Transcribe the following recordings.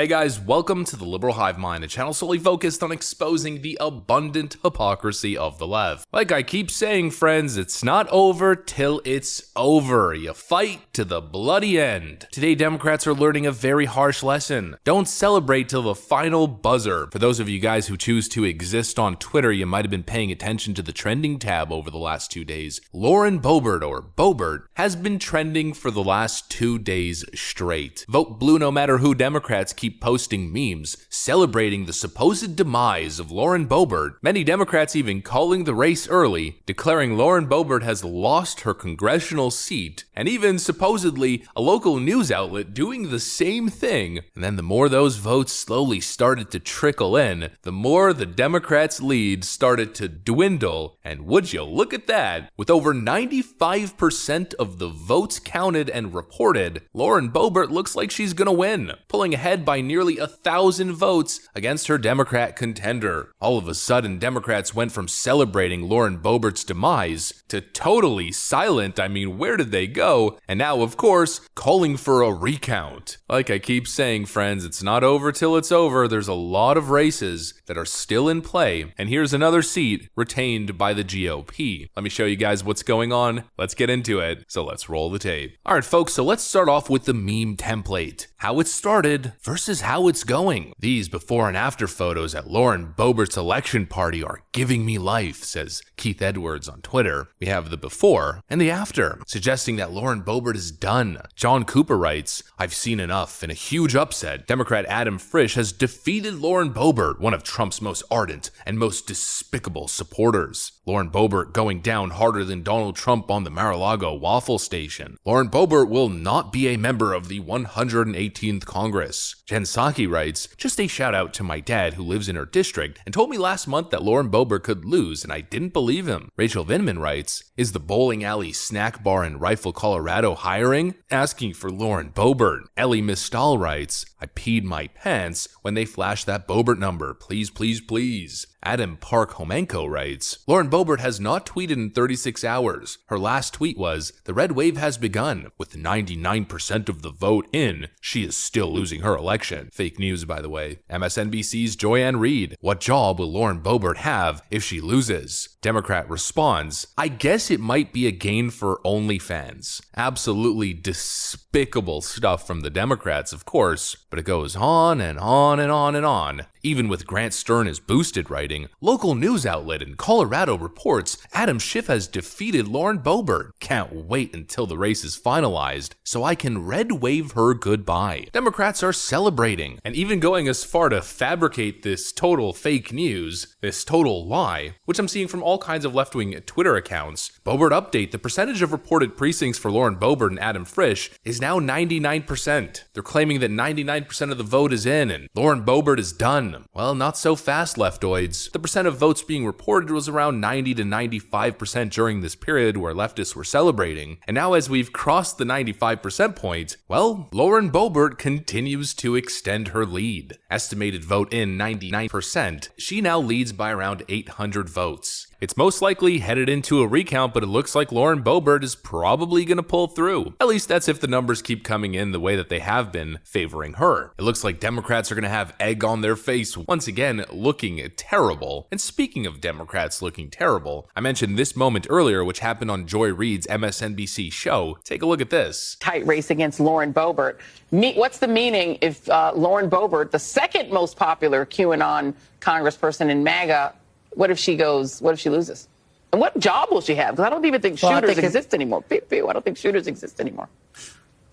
Hey guys, welcome to the Liberal Hive Mind, a channel solely focused on exposing the abundant hypocrisy of the left. Like I keep saying, friends, it's not over till it's over. You fight to the bloody end. Today, Democrats are learning a very harsh lesson. Don't celebrate till the final buzzer. For those of you guys who choose to exist on Twitter, you might have been paying attention to the trending tab over the last 2 days. Lauren Boebert, or Boebert, has been trending for the last 2 days straight. Vote blue no matter who. Democrats keep posting memes celebrating the supposed demise of Lauren Boebert, many Democrats even calling the race early, declaring Lauren Boebert has lost her congressional seat, and even supposedly a local news outlet doing the same thing. And then the more those votes slowly started to trickle in, the more the Democrats' lead started to dwindle, and would you look at that, with over 95% of the votes counted and reported, Lauren Boebert looks like she's gonna win, pulling ahead by nearly 1,000 votes against her Democrat contender. All of a sudden, Democrats went from celebrating Lauren Boebert's demise to totally silent. I mean, where did they go? And now, of course, calling for a recount. Like I keep saying, friends, it's not over till it's over. There's a lot of races that are still in play, and here's another seat retained by the GOP. Let me show you guys what's going on. Let's get into it. So let's roll the tape. All right, folks, so let's start off with the meme template. How it started versus how it's going. These before and after photos at Lauren Boebert's election party are giving me life, says Keith Edwards on Twitter. We have the before and the after, suggesting that Lauren Boebert is done. John Cooper writes, I've seen enough. In a huge upset, Democrat Adam Frisch has defeated Lauren Boebert, one of Trump's most ardent and most despicable supporters. Lauren Boebert going down harder than Donald Trump on the Mar-a-Lago waffle station. Lauren Boebert will not be a member of the 118th Congress. Jen Psaki writes, just a shout out to my dad who lives in her district and told me last month that Lauren Boebert could lose and I didn't believe him. Rachel Vinman writes, is the bowling alley snack bar in Rifle, Colorado hiring? Asking for Lauren Boebert. Ellie Mistal writes, I peed my pants when they flashed that Boebert number. Please, please, please. Adam Park Homenko writes, Lauren Boebert has not tweeted in 36 hours. Her last tweet was, the red wave has begun. With 99% of the vote in, she is still losing her election. Fake news, by the way. MSNBC's Joyanne Reid, what job will Lauren Boebert have if she loses? Democrat responds, I guess it might be a gain for OnlyFans. Absolutely despicable stuff from the Democrats, of course, but it goes on and on and on and on. Even with Grant Stern as boosted writing, local news outlet in Colorado reports Adam Schiff has defeated Lauren Boebert. Can't wait until the race is finalized so I can red wave her goodbye. Democrats are celebrating and even going as far to fabricate this total fake news, this total lie, which I'm seeing from all kinds of left-wing Twitter accounts. Boebert update, the percentage of reported precincts for Lauren Boebert and Adam Frisch is now 99%. They're claiming that 99% of the vote is in and Lauren Boebert is done. Well, not so fast, leftoids. The percent of votes being reported was around 90 to 95% during this period where leftists were celebrating. And now as we've crossed the 95% point, well, Lauren Boebert continues to extend her lead. Estimated vote in 99%, she now leads by around 800 votes. It's most likely headed into a recount, but it looks like Lauren Boebert is probably going to pull through. At least that's if the numbers keep coming in the way that they have been, favoring her. It looks like Democrats are going to have egg on their face once again, looking terrible. And speaking of Democrats looking terrible, I mentioned this moment earlier, which happened on Joy Reid's MSNBC show. Take a look at this. Tight race against Lauren Boebert. What's the meaning if Lauren Boebert, the second most popular QAnon congressperson in MAGA, what if she loses? And what job will she have? Because I don't even think shooters exist anymore. I don't think shooters exist anymore.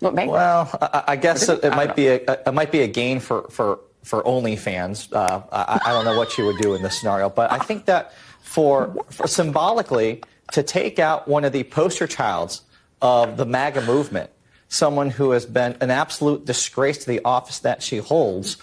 Well, I guess it might be a gain for OnlyFans. I don't know what she would do in this scenario, but I think that for symbolically to take out one of the poster childs of the MAGA movement, someone who has been an absolute disgrace to the office that she holds,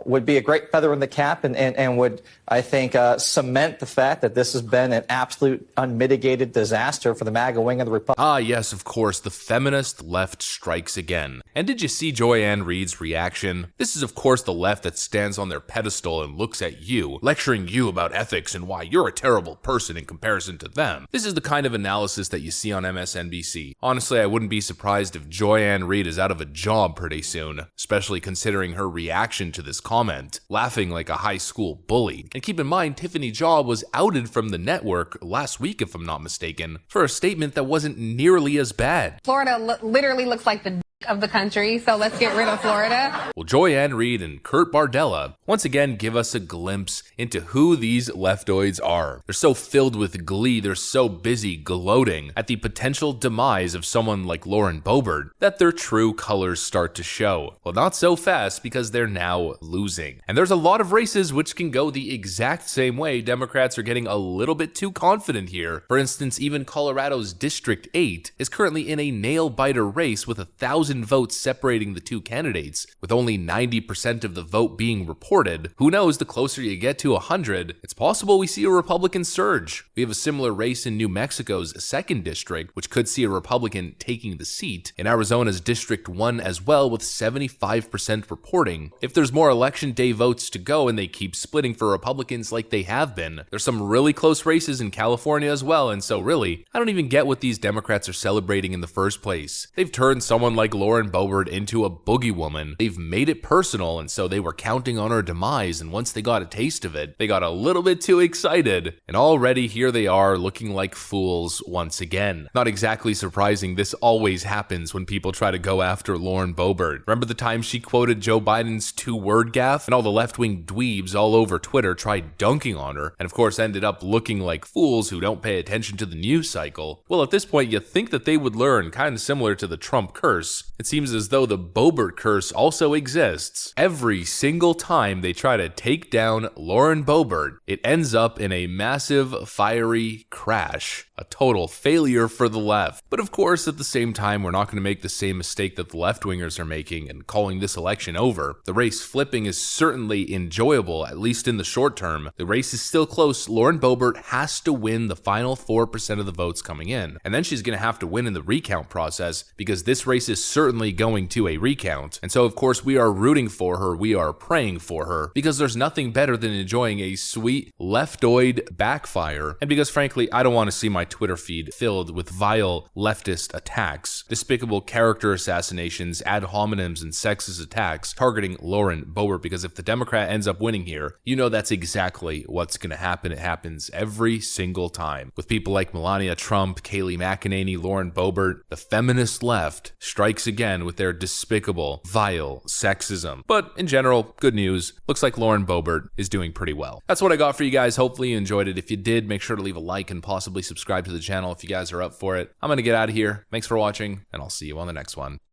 would be a great feather in the cap and would, I think, cement the fact that this has been an absolute unmitigated disaster for the MAGA wing of the Republic. Ah, yes, of course, the feminist left strikes again. And did you see Joy-Ann Reid's reaction? This is, of course, the left that stands on their pedestal and looks at you, lecturing you about ethics and why you're a terrible person in comparison to them. This is the kind of analysis that you see on MSNBC. Honestly, I wouldn't be surprised if Joy-Ann Reid is out of a job pretty soon, especially considering her reaction to this comment, laughing like a high school bully. And keep in mind, Tiffany Jaw was outed from the network last week, if I'm not mistaken, for a statement that wasn't nearly as bad. Florida literally looks like the of the country, so let's get rid of Florida. Well, Joy-Ann Reid and Kurt Bardella once again give us a glimpse into who these leftoids are. They're so filled with glee, they're so busy gloating at the potential demise of someone like Lauren Boebert that their true colors start to show. Well, not so fast, because they're now losing. And there's a lot of races which can go the exact same way. Democrats are getting a little bit too confident here. For instance, even Colorado's District 8 is currently in a nail-biter race with 1,000 votes separating the two candidates, with only 90% of the vote being reported. Who knows, the closer you get to 100, it's possible we see a Republican surge. We have a similar race in New Mexico's 2nd district, which could see a Republican taking the seat. In Arizona's District 1 as well, with 75% reporting. If there's more election day votes to go and they keep splitting for Republicans like they have been, there's some really close races in California as well, and so really, I don't even get what these Democrats are celebrating in the first place. They've turned someone like Lauren Boebert into a boogie woman. They've made it personal, and so they were counting on her demise, and once they got a taste of it, they got a little bit too excited, and already here they are looking like fools once again. Not exactly surprising, this always happens when people try to go after Lauren Boebert. Remember the time she quoted Joe Biden's 2-word gaffe, and all the left-wing dweebs all over Twitter tried dunking on her, and of course ended up looking like fools who don't pay attention to the news cycle? Well, at this point, you'd think that they would learn, kind of similar to the Trump curse. It seems as though the Boebert curse also exists. Every single time they try to take down Lauren Boebert, it ends up in a massive, fiery crash. A total failure for the left. But of course, at the same time, we're not going to make the same mistake that the left-wingers are making and calling this election over. The race flipping is certainly enjoyable, at least in the short term. The race is still close. Lauren Boebert has to win the final 4% of the votes coming in. And then she's going to have to win in the recount process, because this race is certainly going to a recount. And so, of course, we are rooting for her. We are praying for her, because there's nothing better than enjoying a sweet leftoid backfire. And because, frankly, I don't want to see my Twitter feed filled with vile leftist attacks, despicable character assassinations, ad hominems, and sexist attacks targeting Lauren Boebert, because if the Democrat ends up winning here, you know that's exactly what's going to happen. It happens every single time. With people like Melania Trump, Kayleigh McEnany, Lauren Boebert, the feminist left strikes again with their despicable, vile sexism. But in general, good news. Looks like Lauren Boebert is doing pretty well. That's what I got for you guys. Hopefully you enjoyed it. If you did, make sure to leave a like and possibly subscribe to the channel if you guys are up for it. I'm going to get out of here. Thanks for watching, and I'll see you on the next one.